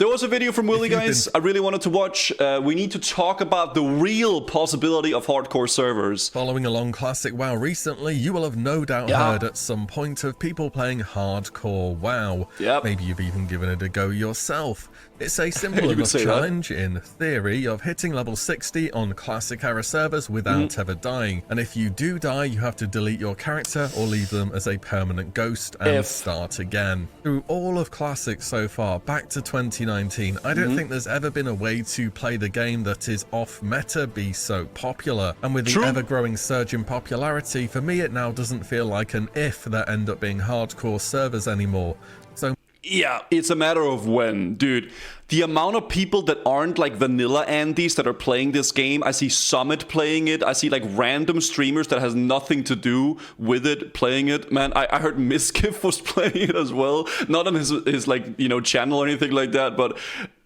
There was a video from Willie, guys, I really wanted to watch. We need to talk about the real possibility of hardcore servers. Following along Classic WoW recently, you will have no doubt heard at some point of people playing hardcore WoW. Maybe you've even given it a go yourself. It's a simple enough challenge, in theory, of hitting level 60 on Classic era servers without ever dying. And if you do die, you have to delete your character or leave them as a permanent ghost and start again. Through all of Classic so far, back to 2019, I don't think there's ever been a way to play the game that is off meta be so popular. And with the ever-growing surge in popularity, for me it now doesn't feel like an if there end up being hardcore servers anymore. So yeah, it's a matter of when, dude. The amount of people that aren't like vanilla Andes that are playing this game, I see Summit playing it, I see like random streamers that has nothing to do with it playing it. Man, I heard Miskiff was playing it as well, not on his like, you know, channel or anything like that, but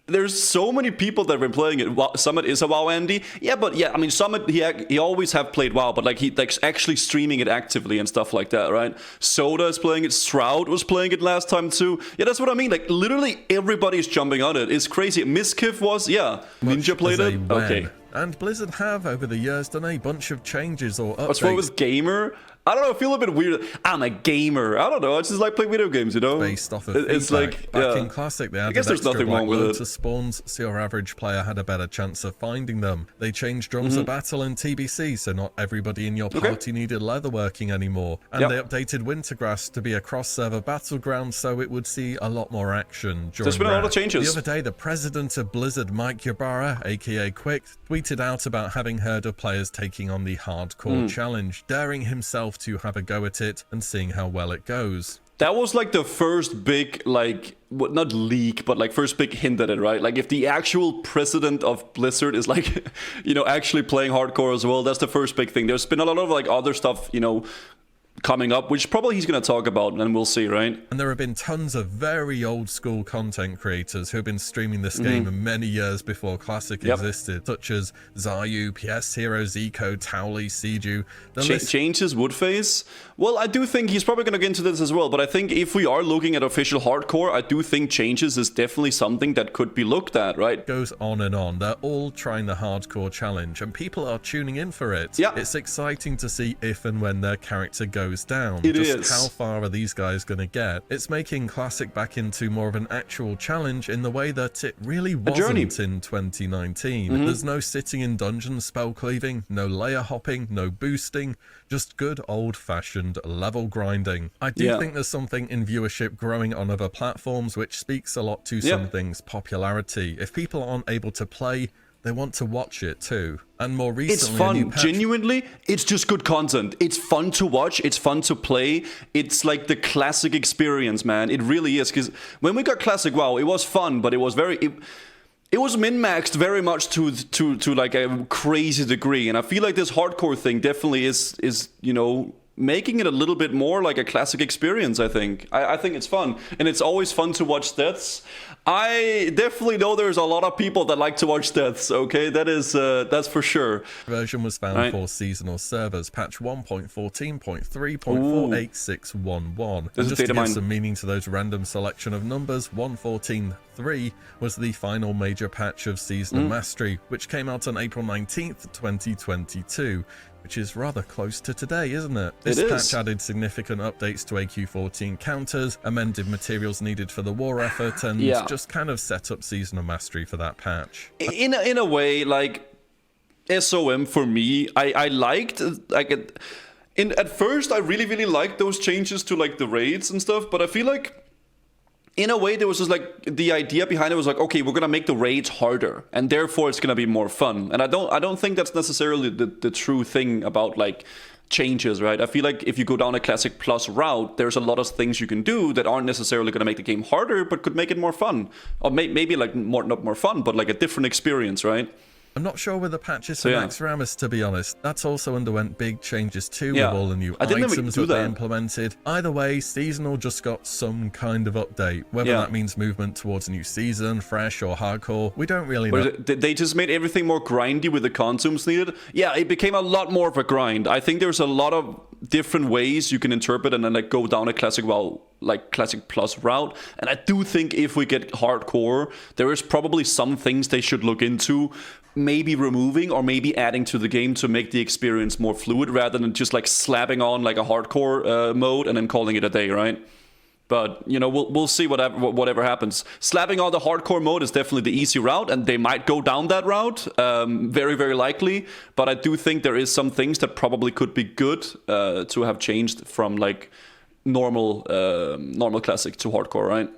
there's so many people that have been playing it. Summit is a WoW Andy. Yeah, but yeah, I mean, Summit, he always have played WoW, but like he like actually streaming it actively and stuff like that, right? Soda is playing it. Shroud was playing it last time too. Yeah, that's what I mean. Like literally everybody's jumping on it. It's crazy. Miskiff was, yeah. Ninja played it. Okay. And Blizzard have, over the years, done a bunch of changes or updates. What's wrong with Gamer? I don't know, I feel a bit weird. I'm a gamer. I don't know, I just like playing video games, you know? Based off of it's like, back in Classic, they added extra black loads of spawns, so your average player had a better chance of finding them. They changed drums of battle and TBC, so not everybody in your party needed leatherworking anymore. And they updated Wintergrass to be a cross-server battleground, so it would see a lot more action during There's been a lot of changes. The other day, the president of Blizzard, Mike Ybarra, aka Quick, tweeted out about having heard of players taking on the hardcore challenge, daring himself to have a go at it and seeing how well it goes. That was like the first big, like, not leak, but like first big hint at it, right? Like if the actual president of Blizzard is like, you know, actually playing hardcore as well, that's the first big thing. There's been a lot of like other stuff, you know, coming up, which probably he's going to talk about, and we'll see, right? And there have been tons of very old school content creators who have been streaming this game many years before Classic existed, such as Zayu, PS Hero, Zico, Towley, Seiju. Changes Woodface? Well, I do think he's probably going to get into this as well, but I think if we are looking at official hardcore, I do think Changes is definitely something that could be looked at, right? It goes on and on. They're all trying the hardcore challenge, and people are tuning in for it. Yeah. It's exciting to see if and when their character goes down. It Just is. how far are these guys going to get? It's making Classic back into more of an actual challenge in the way that it really wasn't in 2019. There's no sitting in dungeons spell cleaving, no layer hopping, no boosting, just good old-fashioned level grinding. I do think there's something in viewership growing on other platforms which speaks a lot to something's popularity. If people aren't able to play, they want to watch it too. And more recently, it's fun. Genuinely, it's just good content. It's fun to watch. It's fun to play. It's like the Classic experience, man. It really is. Because when we got Classic WoW, it was fun, but it was very... It was min-maxed very much to like a crazy degree. And I feel like this hardcore thing definitely is you know, making it a little bit more like a Classic experience, I think. I think it's fun. And it's always fun to watch deaths. I definitely know there's a lot of people that like to watch deaths, okay? That's for sure. Version was found for seasonal servers, patch 1.14.3.48611. And just to give some meaning to those random selection of numbers, 1.14.3 was the final major patch of Seasonal Mastery, which came out on April 19th, 2022. Which is rather close to today, isn't it? This patch added significant updates to AQ14 counters, amended materials needed for the war effort, and just kind of set up Seasonal Mastery for that patch. In a way, like, SOM for me, I liked, like, at first I really liked those changes to, like, the raids and stuff, but I feel like in a way, there was just like the idea behind it was like, okay, we're gonna make the raids harder, and therefore it's gonna be more fun. And I don't think that's necessarily the true thing about like changes, right? I feel like if you go down a Classic Plus route, there's a lot of things you can do that aren't necessarily gonna make the game harder, but could make it more fun, or maybe like not more fun, but like a different experience, right? I'm not sure with the patches for Max Ramus, to be honest. That's also underwent big changes too, with all the new items that they implemented. Either way, Seasonal just got some kind of update. Whether that means movement towards a new season, fresh or hardcore, we don't really know. They just made everything more grindy with the consumes needed. Yeah, it became a lot more of a grind. I think there's a lot of different ways you can interpret and then like go down a Classic WoW like Classic Plus route. And I do think if we get hardcore, there is probably some things they should look into, maybe removing or maybe adding to the game to make the experience more fluid, rather than just like slapping on like a hardcore mode and then calling it a day, right? But, you know, we'll see whatever happens. Slapping on the hardcore mode is definitely the easy route, and they might go down that route, very, very likely. But I do think there is some things that probably could be good to have changed from, like, normal classic to hardcore, right?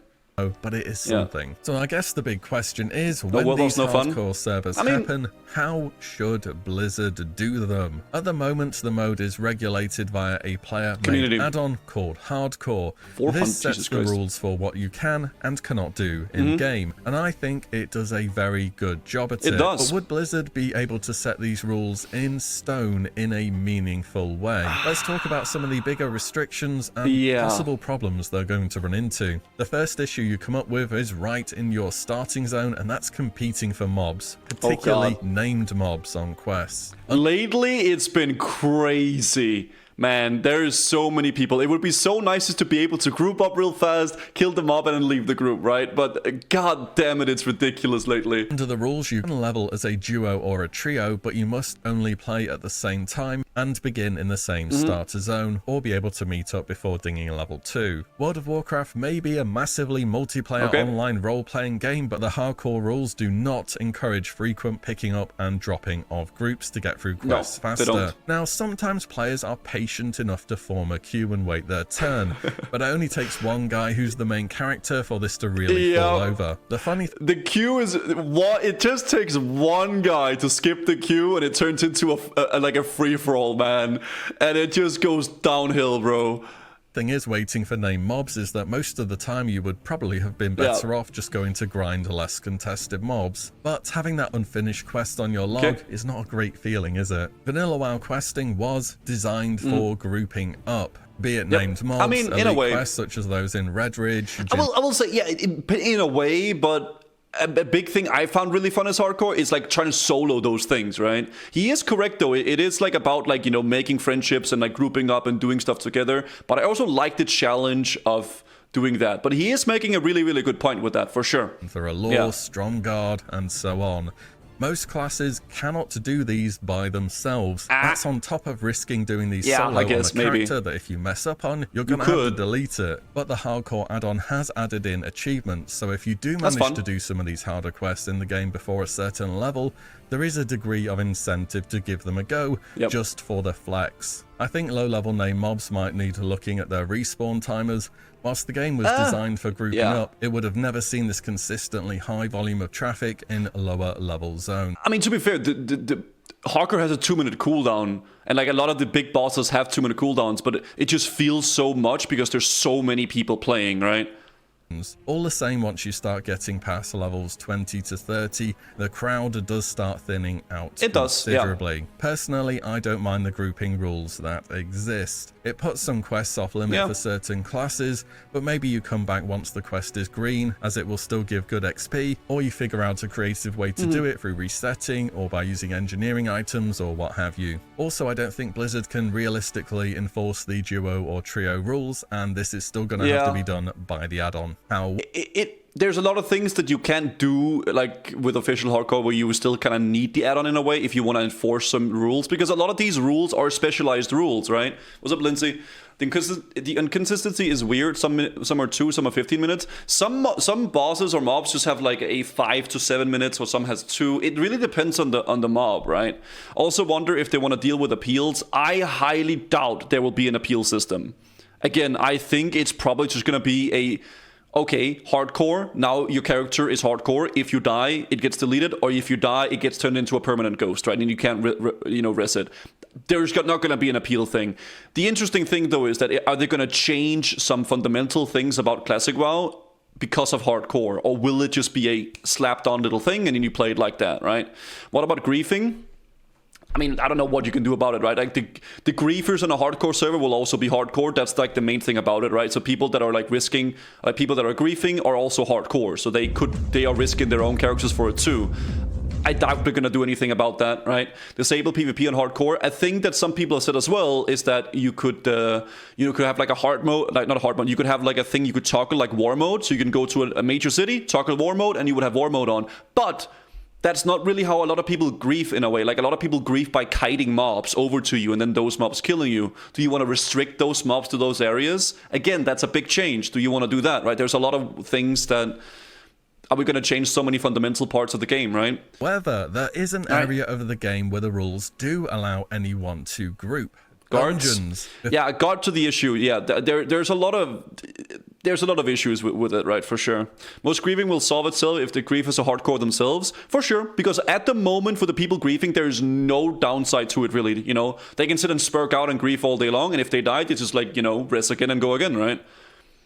But it is something. So I guess the big question is, when these hardcore servers happen, how should Blizzard do them? At the moment, the mode is regulated via a player-made add-on called Hardcore. This sets the rules for what you can and cannot do in-game, and I think it does a very good job at it. But would Blizzard be able to set these rules in stone in a meaningful way? Let's talk about some of the bigger restrictions and possible problems they're going to run into. The first issue you come up with is right in your starting zone, and that's competing for mobs, particularly named mobs on quests. Lately, it's been crazy. Man, there's so many people. It would be so nice just to be able to group up real fast, kill the mob, and then leave the group, right? But god damn it, it's ridiculous lately. Under the rules, you can level as a duo or a trio, but you must only play at the same time and begin in the same starter zone, or be able to meet up before dinging level 2. World of Warcraft may be a massively multiplayer online role-playing game, but the hardcore rules do not encourage frequent picking up and dropping of groups to get through quests faster. Now, sometimes players are patient enough to form a queue and wait their turn, but it only takes one guy who's the main character for this to really fall over. The queue is what? It just takes one guy to skip the queue, and it turns into like a free-for-all, man, and it just goes downhill, bro. Thing is, waiting for named mobs is that most of the time you would probably have been better off just going to grind less contested mobs. But having that unfinished quest on your log is not a great feeling, is it? Vanilla WoW questing was designed for grouping up, be it named mobs, I mean, in a way, quests such as those in Red Ridge. I will say, yeah, in a way, but a big thing I found really fun as hardcore is like trying to solo those things, right? He is correct though. It is like about like, you know, making friendships and like grouping up and doing stuff together. But I also like the challenge of doing that. But he is making a really, really good point with that, for sure. For a lore, strong guard, and so on. Most classes cannot do these by themselves. That's on top of risking doing these solo on a character that if you mess up on, you're going to have to delete it. But the hardcore add-on has added in achievements, so if you do manage to do some of these harder quests in the game before a certain level, there is a degree of incentive to give them a go, just for the flex. I think low-level name mobs might need looking at their respawn timers. Whilst the game was designed for grouping up, it would have never seen this consistently high volume of traffic in lower level zones. I mean, to be fair, the hardcore has a 2-minute cooldown, and like a lot of the big bosses have 2-minute cooldowns, but it just feels so much because there's so many people playing, right? All the same, once you start getting past levels 20 to 30, the crowd does start thinning out considerably. Personally, I don't mind the grouping rules that exist. It puts some quests off limit for certain classes, but maybe you come back once the quest is green, as it will still give good XP, or you figure out a creative way to do it through resetting, or by using engineering items, or what have you. Also, I don't think Blizzard can realistically enforce the duo or trio rules, and this is still going to have to be done by the add-on. There's a lot of things that you can't do like with official hardcore where you still kind of need the add-on in a way if you want to enforce some rules, because a lot of these rules are specialized rules, right? What's up, Lindsay? The inconsistency is weird. Some are 2, some are 15 minutes. Some bosses or mobs just have like a 5 to 7 minutes, or some has 2. It really depends on the mob, right? Also wonder if they want to deal with appeals. I highly doubt there will be an appeal system. Again, I think it's probably just going to be hardcore. Now your character is hardcore. If you die, it gets deleted, or if you die, it gets turned into a permanent ghost, right? And you can't, res it. There's not going to be an appeal thing. The interesting thing, though, is that are they going to change some fundamental things about Classic WoW because of hardcore, or will it just be a slapped-on little thing and then you play it like that, right? What about griefing? I mean, I don't know what you can do about it, right? Like the griefers on a hardcore server will also be hardcore. That's like the main thing about it, right? So people that are like risking, people that are griefing are also hardcore. So they are risking their own characters for it too. I doubt they're gonna do anything about that, right? Disable PvP on hardcore. I think that some people have said as well is that you could have like a hard mode, like not a hard mode. You could have like a thing you could toggle like war mode, so you can go to a major city, toggle war mode, and you would have war mode on. But that's not really how a lot of people grief in a way. Like a lot of people grief by kiting mobs over to you and then those mobs killing you. Do you want to restrict those mobs to those areas? Again, that's a big change. Do you want to do that, right? There's a lot of things that... Are we going to change so many fundamental parts of the game, right? However, there is an area of the game where the rules do allow anyone to group. Guards. Dungeons. Yeah, guard to the issue. Yeah, there's a lot of issues with it, right? For sure. Most grieving will solve itself if the griefers are hardcore themselves, for sure. Because at the moment, for the people grieving, there is no downside to it, really. You know, they can sit and spurk out and grief all day long, and if they die, they just like rest again and go again, right?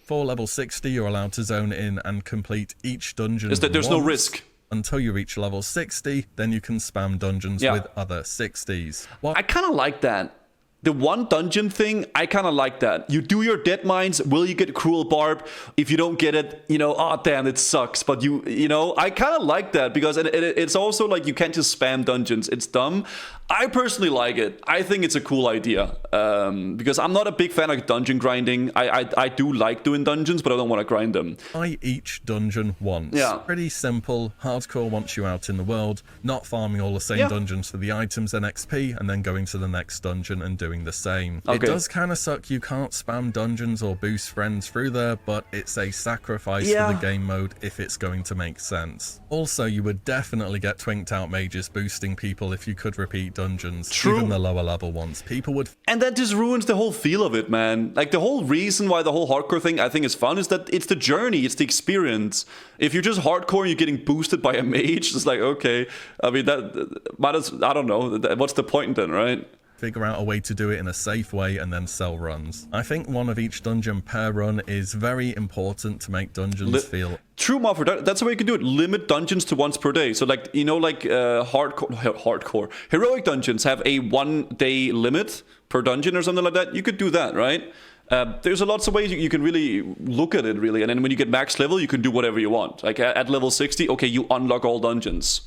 For level 60, you're allowed to zone in and complete each dungeon. There's no risk. Until you reach level 60, then you can spam dungeons with other 60s. I kind of like that. The one dungeon thing, I kind of like that. You do your dead mines, will you get Cruel Barb? If you don't get it, oh damn, it sucks. But I kind of like that because it's also like you can't just spam dungeons. It's dumb. I personally like it. I think it's a cool idea because I'm not a big fan of dungeon grinding. I do like doing dungeons, but I don't want to grind them. Buy each dungeon once. Yeah. Pretty simple. Hardcore wants you out in the world, not farming all the same dungeons for the items and XP, and then going to the next dungeon and doing the same. Okay. It does kind of suck you can't spam dungeons or boost friends through there, but it's a sacrifice for the game mode if it's going to make sense. Also, you would definitely get twinked out mages boosting people if you could repeat dungeons. True. Even the lower level ones. People would... And that just ruins the whole feel of it, man. Like, the whole reason why the whole hardcore thing I think is fun is that it's the journey, it's the experience. If you're just hardcore and you're getting boosted by a mage, it's like, okay, I mean, I don't know, what's the point then, right? Figure out a way to do it in a safe way and then sell runs. I think one of each dungeon per run is very important to make dungeons feel... True, Mofford. That's the way you can do it. Limit dungeons to once per day. So like, hardcore. Heroic dungeons have a 1 day limit per dungeon or something like that. You could do that, right? There's lots of ways you can really look at it, really. And then when you get max level, you can do whatever you want. Like at level 60, okay, you unlock all dungeons.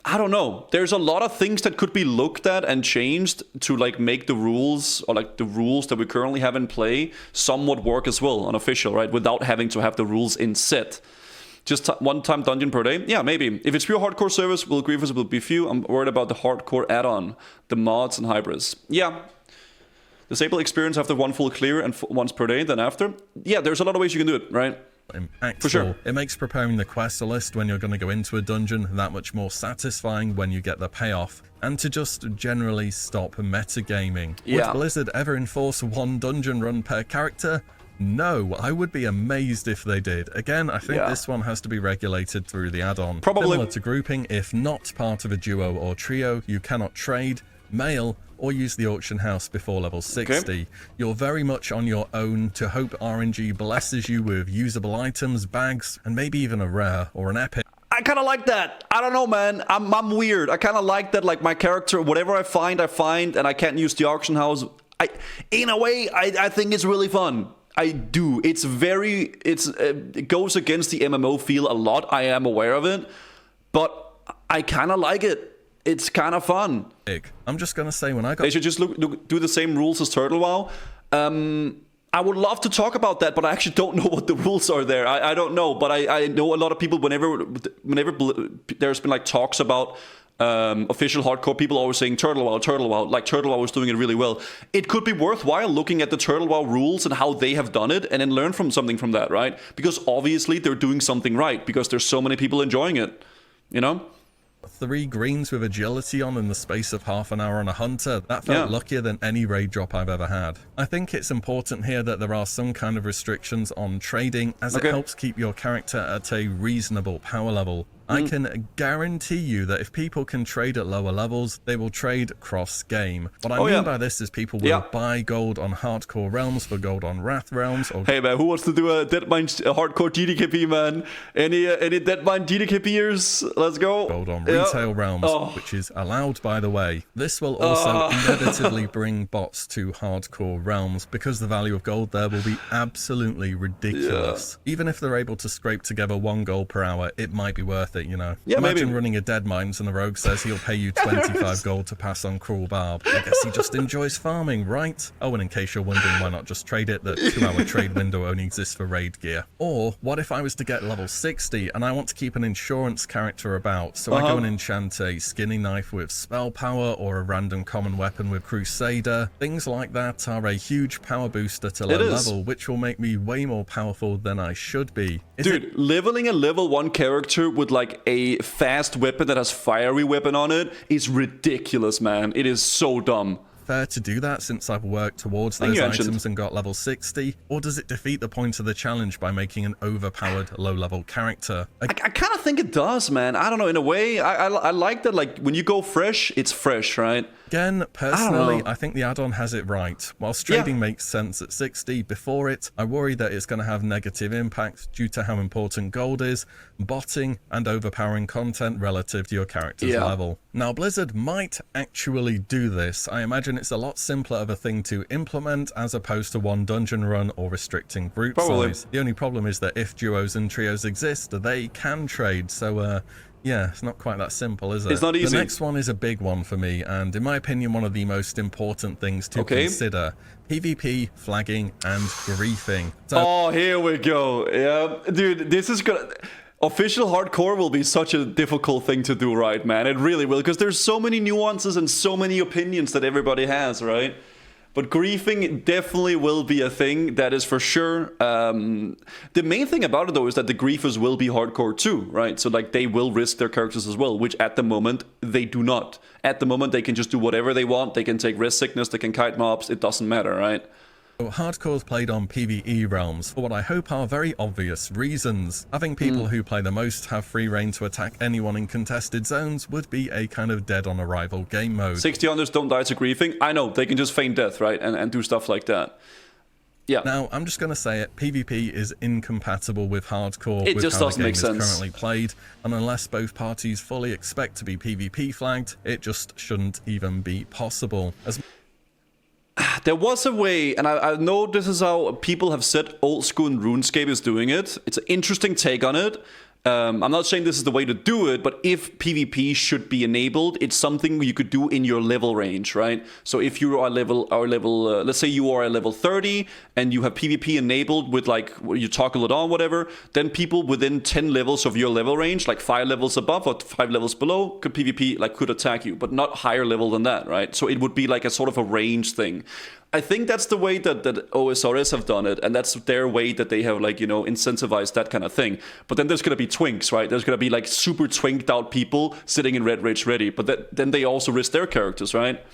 I don't know. There's a lot of things that could be looked at and changed to like make the rules or like the rules that we currently have in play somewhat work as well, unofficial, right? Without having to have the rules in set. Just one time dungeon per day? Yeah, maybe. If it's pure hardcore service, will griefers will be few. I'm worried about the hardcore add-on, the mods and hybrids. Yeah. Disable experience after one full clear and once per day, then after. Yeah, there's a lot of ways you can do it, right? Impactful. For sure. It makes preparing the quest list when you're going to go into a dungeon that much more satisfying when you get the payoff, and to just generally stop metagaming. Yeah. Would Blizzard ever enforce one dungeon run per character? No, I would be amazed if they did. Again, I think this one has to be regulated through the add-on. Probably. Similar to grouping, if not part of a duo or trio, you cannot trade, mail, or use the auction house before level 60. Okay. You're very much on your own to hope RNG blesses you with usable items, bags, and maybe even a rare or an epic. I kind of like that. I don't know, man. I'm weird. I kind of like that, like my character, whatever I find, and I can't use the auction house. In a way, I think it's really fun. I do. It goes against the MMO feel a lot. I am aware of it, but I kind of like it. It's kind of fun. I'm just gonna say when I got... They should just do the same rules as Turtle WoW. I would love to talk about that, but I actually don't know what the rules are there. I don't know, but I know a lot of people, whenever there's been like talks about official hardcore, people always saying Turtle WoW, like Turtle WoW is doing it really well. It could be worthwhile looking at the Turtle WoW rules and how they have done it and then learn from something from that, right? Because obviously they're doing something right because there's so many people enjoying it, 3 greens with agility on in the space of half an hour on a hunter. That felt luckier than any raid drop I've ever had. I think it's important here that there are some kind of restrictions on trading as it helps keep your character at a reasonable power level. I can guarantee you that if people can trade at lower levels, they will trade cross-game. What I mean by this is people will buy gold on hardcore realms for gold on wrath realms. Or hey man, who wants to do a Deadmine hardcore GDKP, man? Any Deadmine GDKPers? Let's go. Gold on retail realms, which is allowed, by the way. This will also inevitably bring bots to hardcore realms because the value of gold there will be absolutely ridiculous. Even if they're able to scrape together 1 gold per hour, it might be worth worth it, you know. Yeah, Imagine maybe running a dead mines and the rogue says he'll pay you 25 gold to pass on Cruel Barb. I guess he just enjoys farming, right? Oh, and in case you're wondering why not just trade it, the 2-hour trade window only exists for raid gear. Or, what if I was to get level 60 and I want to keep an insurance character about, so I go and enchant a skinny knife with spell power or a random common weapon with Crusader. Things like that are a huge power booster to low level, which will make me way more powerful than I should be. Dude, leveling a level 1 character with like a fast weapon that has fiery weapon on it is ridiculous, man. It is so dumb. Fair to do that since I've worked towards those items and got level 60, or does it defeat the point of the challenge by making an overpowered low-level character? I kind of think it does, man. I don't know, in a way, I like that, like, when you go fresh, it's fresh, right? Again, personally, I think the add-on has it right. Whilst trading makes sense at 60, before it, I worry that it's going to have negative impacts due to how important gold is, botting, and overpowering content relative to your character's level. Now, Blizzard might actually do this. I imagine it's a lot simpler of a thing to implement as opposed to one dungeon run or restricting group size. The only problem is that if duos and trios exist, they can trade, so yeah, it's not quite that simple, is it? It's not easy. The next one is a big one for me, and in my opinion, one of the most important things to consider. PvP, flagging, and griefing. So here we go. Yeah, dude, this is gonna... Official hardcore will be such a difficult thing to do, right, man? It really will, because there's so many nuances and so many opinions that everybody has, right? But griefing definitely will be a thing, that is for sure. The main thing about it, though, is that the griefers will be hardcore too, right? So, like, they will risk their characters as well, which at the moment, they do not. At the moment, they can just do whatever they want. They can take risk sickness, they can kite mobs, it doesn't matter, right? Hardcore's played on PvE realms for what I hope are very obvious reasons. Having people who play the most have free reign to attack anyone in contested zones would be a kind of dead on arrival game mode. 60 others don't die to griefing. I know, they can just feign death, right? And do stuff like that. Yeah. Now, I'm just going to say it, PvP is incompatible with hardcore with how the game is currently played, and unless both parties fully expect to be PvP flagged, it just shouldn't even be possible. There was a way, and I know this is how people have said old school RuneScape is doing it. It's an interesting take on it. I'm not saying this is the way to do it, but if PvP should be enabled, it's something you could do in your level range, right? So if you are let's say you are at level 30 and you have PvP enabled with like you toggle it on, whatever, then people within 10 levels of your level range, like 5 levels above or 5 levels below, could PvP could attack you, but not higher level than that, right? So it would be like a sort of a range thing. I think that's the way that OSRS have done it, and that's their way that they have, like, you know, incentivized that kind of thing. But then there's going to be twinks, right? There's going to be, like, super twinked out people sitting in Red Rage ready, but then they also risk their characters, right?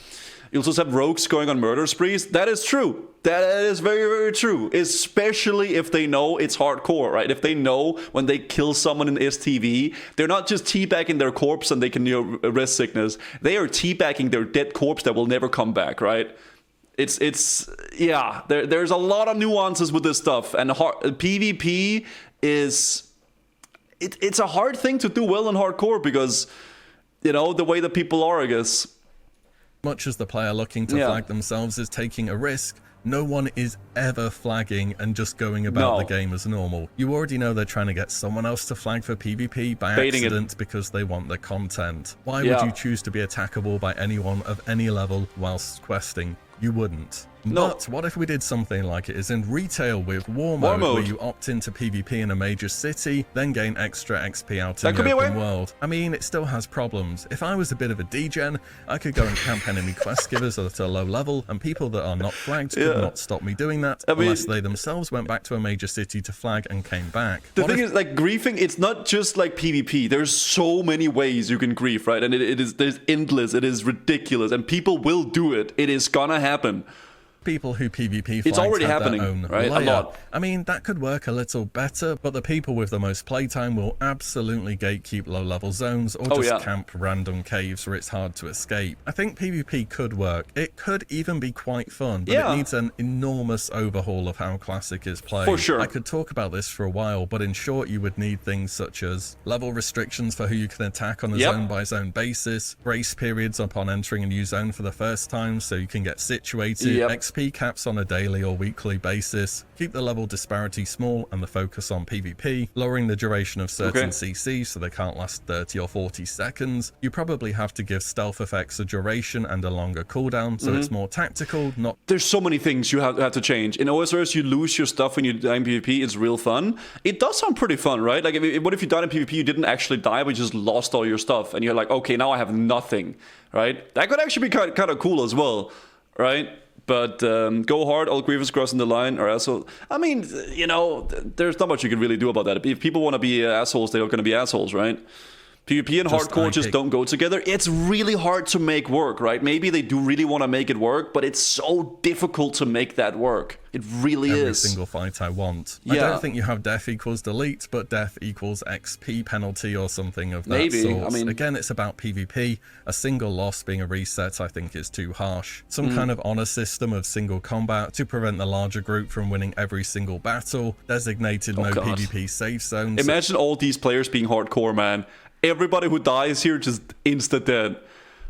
You also have rogues going on murder sprees. That is true. That is very, very true, especially if they know it's hardcore, right? If they know when they kill someone in STV, they're not just teabagging their corpse and they can, you know, rest sickness. They are teabagging their dead corpse that will never come back, right? Yeah, there's a lot of nuances with this stuff, and PvP is it's a hard thing to do well in hardcore because, you know, the way that people are, I guess. Much as the player looking to flag themselves is taking a risk, no one is ever flagging and just going about the game as normal. You already know they're trying to get someone else to flag for PvP by accident because they want the content. Why would you choose to be attackable by anyone of any level whilst questing? You wouldn't. But what if we did something like it is in retail with War Mode, where you opt into PvP in a major city, then gain extra XP out in the open world? I mean, it still has problems. If I was a bit of a degen, I could go and camp enemy quest givers at a low level, and people that are not flagged could not stop me doing that unless they themselves went back to a major city to flag and came back. The thing is, like, griefing, it's not just like PvP. There's so many ways you can grief, right? And there's endless, it is ridiculous, and people will do it. It is gonna happen. People who PvP it's already happening, their own right? layer. A lot. I mean, that could work a little better, but the people with the most playtime will absolutely gatekeep low-level zones or just camp random caves where it's hard to escape. I think PvP could work. It could even be quite fun, but it needs an enormous overhaul of how Classic is played. For sure. I could talk about this for a while, but in short, you would need things such as level restrictions for who you can attack on a zone-by-zone basis, grace periods upon entering a new zone for the first time so you can get situated, XP caps on a daily or weekly basis, keep the level disparity small and the focus on PvP, lowering the duration of certain CCs so they can't last 30 or 40 seconds. You probably have to give stealth effects a duration and a longer cooldown, so it's more tactical, not... There's so many things you have to change. In OSRS, you lose your stuff when you die in PvP. It's real fun. It does sound pretty fun, right? Like, what if you died in PvP, you didn't actually die, but you just lost all your stuff, and you're like, okay, now I have nothing, right? That could actually be kind of cool as well, right? But go hard, all Grievous crossing the line, or asshole. I mean, you know, there's not much you can really do about that. If people want to be assholes, they're going to be assholes, right? PvP and hardcore just don't go together. It's really hard to make work, right? Maybe they do really want to make it work, but it's so difficult to make that work. It really is. Every single fight I want. I don't think you have death equals delete, but death equals XP penalty or something of that sort. I mean, again, it's about PvP. A single loss being a reset, I think, is too harsh. Some kind of honor system of single combat to prevent the larger group from winning every single battle. Designated no PvP safe zones. Imagine all these players being hardcore, man. Everybody who dies here just insta-dead.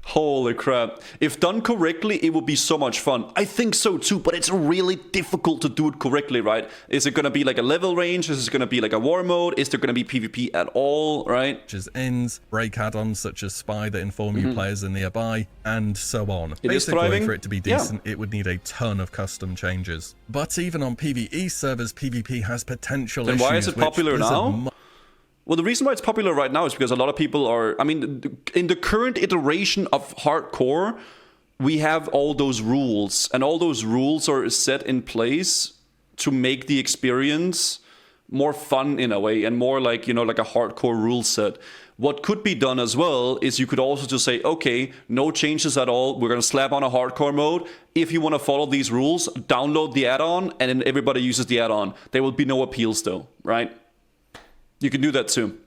Holy crap. If done correctly, it would be so much fun. I think so too, but it's really difficult to do it correctly, right? Is it going to be like a level range? Is it going to be like a war mode? Is there going to be PvP at all, right? Which is ends, break add-ons such as spy that inform you players are nearby, and so on. Basically, for it to be decent, it would need a ton of custom changes. But even on PvE servers, PvP has potential issues. Then why is it popular now? Well, the reason why it's popular right now is because a lot of people are... I mean, in the current iteration of hardcore, we have all those rules. And all those rules are set in place to make the experience more fun in a way. And more like, you know, like a hardcore rule set. What could be done as well is you could also just say, okay, no changes at all. We're going to slap on a hardcore mode. If you want to follow these rules, download the add-on. And then everybody uses the add-on. There will be no appeals though, right? You can do that too.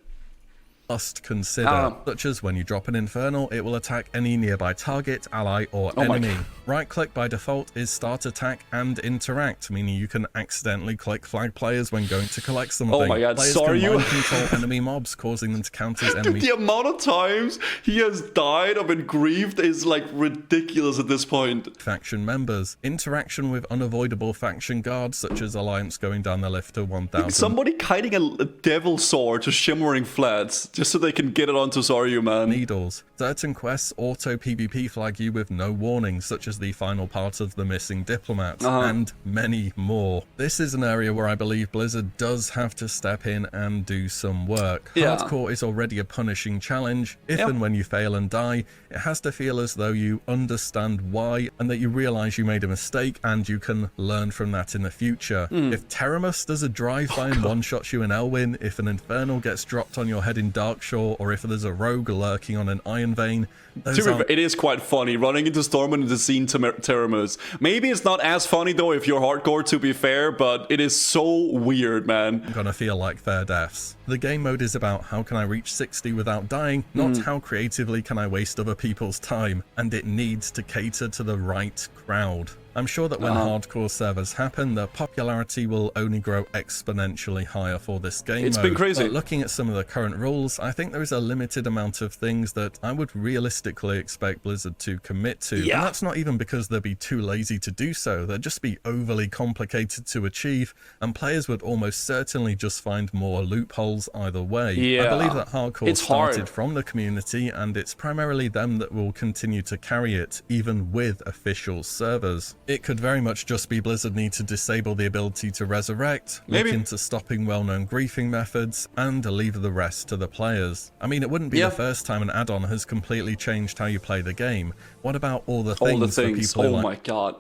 Must consider, such as when you drop an Infernal, it will attack any nearby target, ally, or enemy. Right-click by default is Start Attack and Interact, meaning you can accidentally click flag players when going to collect something. Oh my god, players sorry can you... control enemy mobs, causing them to counter as enemy... Dude, the amount of times he has died or been grieved is like ridiculous at this point. Faction members. Interaction with unavoidable faction guards, such as Alliance going down the lift to 1000. Somebody kiting a devil sword to shimmering flats. Just so they can get it onto Zaryu, man. Needles. Certain quests auto PvP flag you with no warning, such as the final part of The Missing Diplomat, and many more. This is an area where I believe Blizzard does have to step in and do some work. Hardcore is already a punishing challenge. If and when you fail and die, it has to feel as though you understand why and that you realize you made a mistake and you can learn from that in the future. If Terramus does a drive-by and one-shots you in Elwyn, if an Infernal gets dropped on your head in Darkshore, or if there's a rogue lurking on an Iron Vein, it is quite funny running into Stormwind and the scene Terramus. Maybe it's not as funny though if you're hardcore, to be fair, but it is so weird, man. Gonna feel like fair deaths. The game mode is about how can I reach 60 without dying, not how creatively can I waste other people's time, and it needs to cater to the right crowd. I'm sure that when hardcore servers happen, the popularity will only grow exponentially higher for this game It's mode. been crazy. But looking at some of the current rules, I think there is a limited amount of things that I would realistically expect Blizzard to commit to. And that's not even because they'd be too lazy to do so, they'd just be overly complicated to achieve, and players would almost certainly just find more loopholes either way. I believe that hardcore started from the community, and it's primarily them that will continue to carry it, even with official servers. It could very much just be Blizzard need to disable the ability to resurrect, look into stopping well-known griefing methods, and leave the rest to the players. I mean, it wouldn't be the first time an add-on has completely changed how you play the game. What about all the things? For people oh my god.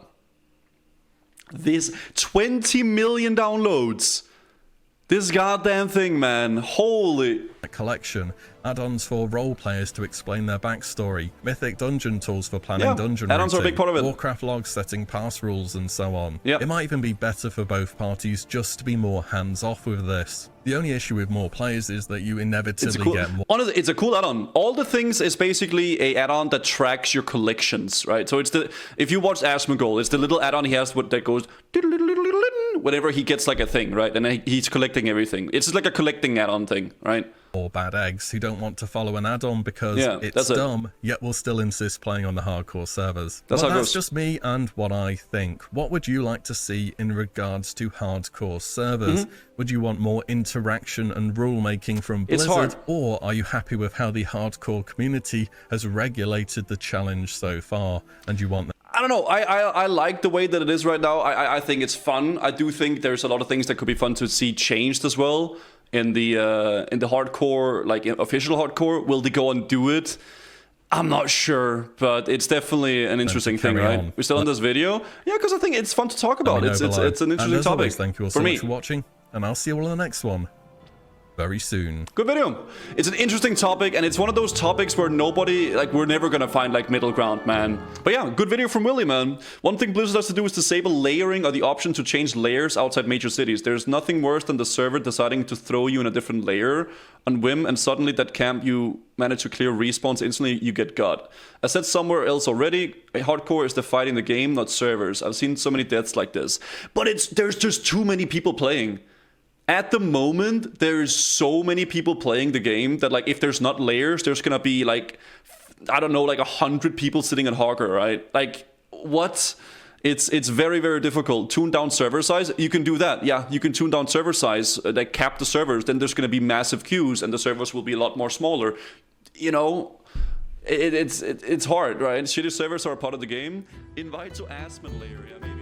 This 20 million downloads. This goddamn thing, man. Holy... collection, add-ons for role players to explain their backstory, mythic dungeon tools for planning dungeon add-ons are a big part of it. Warcraft logs setting pass rules, and so on. It might even be better for both parties just to be more hands-off with this. The only issue with more players is that you inevitably get more. Honestly, it's a cool add-on. All the things is basically a add-on that tracks your collections, right? So it's the, if you watch Asmongold, it's the little add-on he has that goes whenever he gets like a thing, right? And then he's collecting everything. It's just like a collecting add-on thing, right? Or bad eggs who don't want to follow an add-on because it's dumb, yet will still insist playing on the hardcore servers. That's just me and what I think. What would you like to see in regards to hardcore servers? Would you want more interaction and rule making from Blizzard, or are you happy with how the hardcore community has regulated the challenge so far, and you want that? I don't know. I like the way that it is right now. I think it's fun. I do think there's a lot of things that could be fun to see changed as well in the hardcore, like official hardcore. Will they go and do it? I'm not sure, but it's definitely an interesting thing, right? We're still in this video, yeah, because I think it's fun to talk about. It's an interesting topic. Always, thank you all so much for watching, and I'll see you all in the next one very soon. Good video. It's an interesting topic, and it's one of those topics where nobody, like, we're never gonna find like middle ground, man. But yeah, good video from Willie, man. One thing Blizzard has to do is disable layering or the option to change layers outside major cities. There's nothing worse than the server deciding to throw you in a different layer on whim, and suddenly that camp you manage to clear respawns instantly, you get got. I said somewhere else already, hardcore is dividing the game, not servers. I've seen so many deaths like this, but there's just too many people playing. At the moment, there's so many people playing the game that, like, if there's not layers, there's gonna be, like, I don't know, like 100 people sitting in hardcore, right? Like, what? It's very, very difficult. Tune down server size, you can do that. Yeah, you can tune down server size, like cap the servers, then there's gonna be massive queues and the servers will be a lot more smaller. You know, it's hard, right? Shitty servers are a part of the game. Invite to Aspen layer, yeah, maybe.